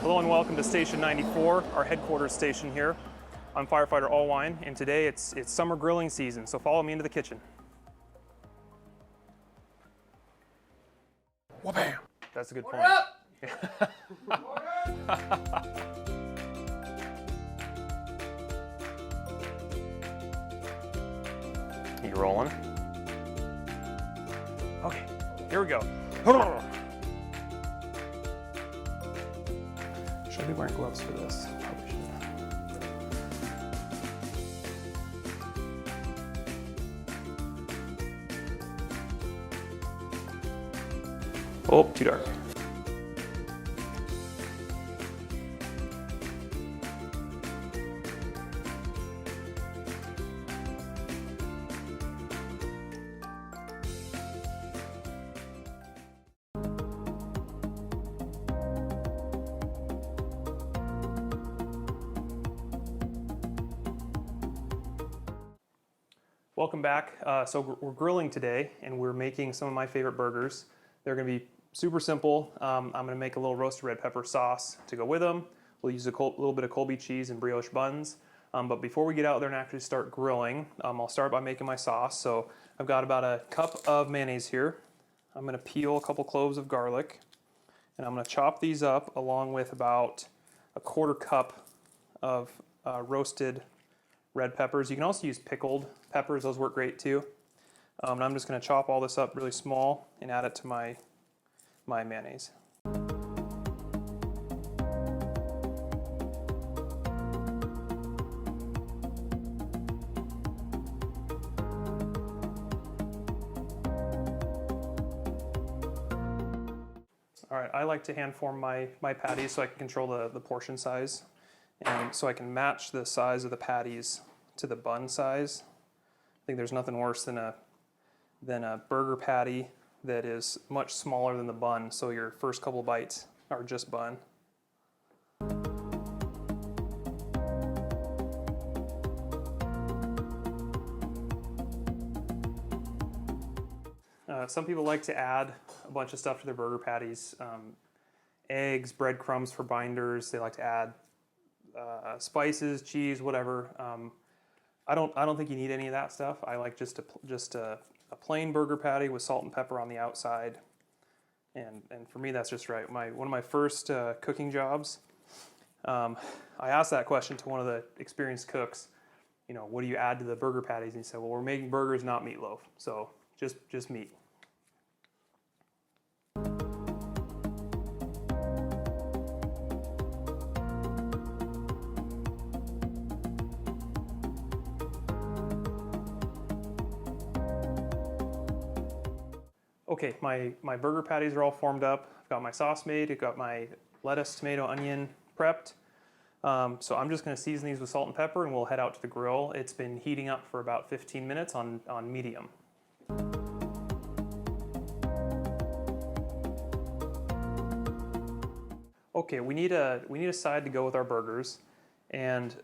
Hello and welcome to Station 94, our headquarters station here. I'm firefighter Allwine, and today it's summer grilling season, so follow me into the kitchen. Wha-bam! That's a good point. You rolling? Okay, here we go. Should I be wearing gloves for this? Probably should. Oh, too dark. Welcome back. So we're grilling today and we're making some of my favorite burgers. They're gonna be super simple. I'm gonna make a little roasted red pepper sauce to go with them. We'll use a little bit of Colby cheese and brioche buns. But before we get out there and actually start grilling, I'll start by making my sauce. So I've got about a cup of mayonnaise here. I'm gonna peel a couple cloves of garlic and I'm gonna chop these up along with about a quarter cup of roasted red peppers. You can also use pickled peppers, those work great too. And I'm just going to chop all this up really small and add it to my mayonnaise. All right, I like to hand form my patties so I can control the portion size. And so I can match the size of the patties to the bun size. I think there's nothing worse than a burger patty that is much smaller than the bun, so your first couple bites are just bun. Some people like to add a bunch of stuff to their burger patties. Eggs, breadcrumbs for binders. They like to add spices, cheese, whatever. I don't think you need any of that stuff. I like just a plain burger patty with salt and pepper on the outside, and for me that's just right. One of my first cooking jobs, I asked that question to one of the experienced cooks. You know, what do you add to the burger patties? And he said, well, we're making burgers, not meatloaf, so just meat. Okay, my burger patties are all formed up. I've got my sauce made. I've got my lettuce, tomato, onion prepped. So I'm just going to season these with salt and pepper and we'll head out to the grill. It's been heating up for about 15 minutes on medium. Okay, we need a side to go with our burgers. And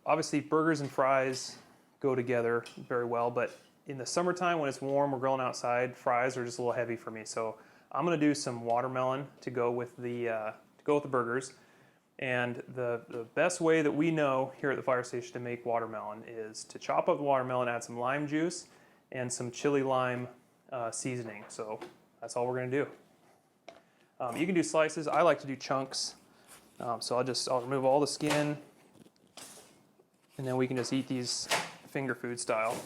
obviously burgers and fries go together very well, but in the summertime when it's warm, we're grilling outside, fries are just a little heavy for me. So I'm gonna do some watermelon to go with the burgers. And the best way that we know here at the fire station to make watermelon is to chop up the watermelon, add some lime juice and some chili lime seasoning. So that's all we're gonna do. You can do slices. I like to do chunks. So I'll remove all the skin and then we can just eat these finger food style.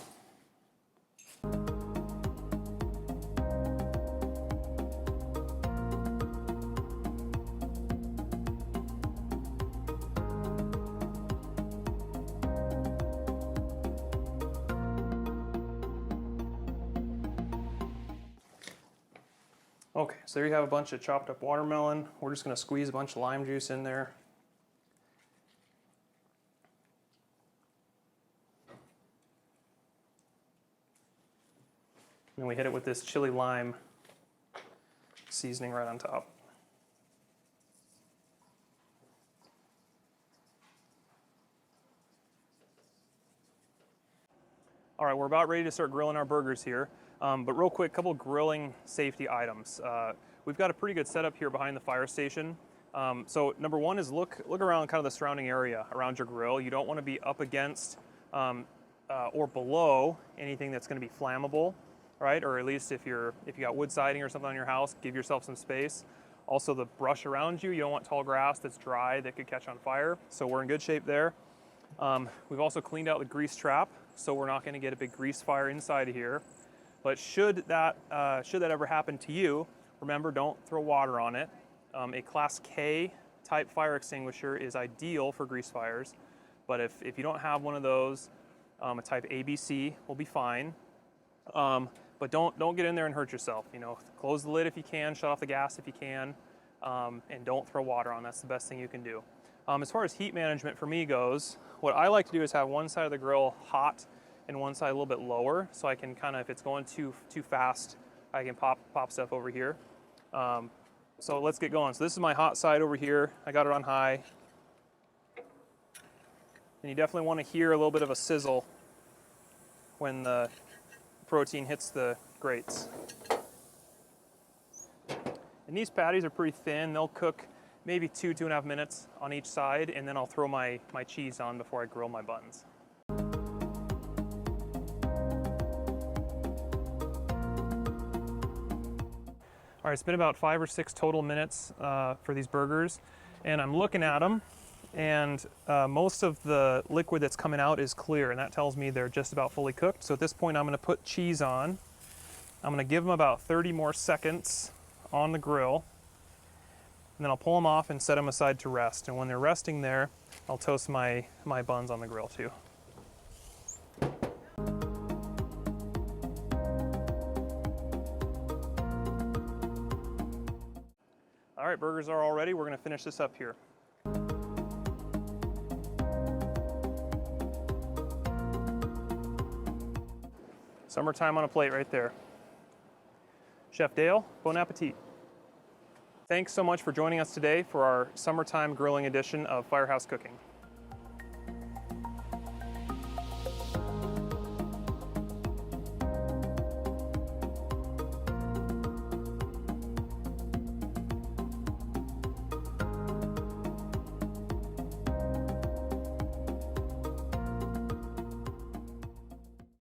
Okay, so there you have a bunch of chopped up watermelon. We're just going to squeeze a bunch of lime juice in there. And then we hit it with this chili lime seasoning right on top. All right, we're about ready to start grilling our burgers here. But real quick, couple grilling safety items. We've got a pretty good setup here behind the fire station. So number one is look around kind of the surrounding area around your grill. You don't want to be up against or below anything that's going to be flammable, right? Or at least if you got wood siding or something on your house, give yourself some space. Also the brush around you don't want tall grass that's dry that could catch on fire. So we're in good shape there. We've also cleaned out the grease trap, so we're not going to get a big grease fire inside of here. But should that ever happen to you, remember, don't throw water on it. A Class K type fire extinguisher is ideal for grease fires, but if you don't have one of those, a type ABC will be fine. But don't get in there and hurt yourself. You know, close the lid if you can, shut off the gas if you can, and don't throw water on. That's the best thing you can do. As far as heat management for me goes, what I like to do is have one side of the grill hot and one side a little bit lower, so I can kind of, if it's going too fast, I can pop stuff over here. So let's get going. So this is my hot side over here. I got it on high. And you definitely want to hear a little bit of a sizzle when the protein hits the grates. And these patties are pretty thin. They'll cook maybe 2.5 minutes on each side, and then I'll throw my cheese on before I grill my buns. All right, it's been about 5 or 6 total minutes for these burgers, and I'm looking at them, and most of the liquid that's coming out is clear, and that tells me they're just about fully cooked. So at this point, I'm gonna put cheese on. I'm gonna give them about 30 more seconds on the grill, and then I'll pull them off and set them aside to rest. And when they're resting there, I'll toast my buns on the grill too. All right, burgers are all ready. We're gonna finish this up here. Summertime on a plate right there. Chef Dale, bon appetit. Thanks so much for joining us today for our summertime grilling edition of Firehouse Cooking.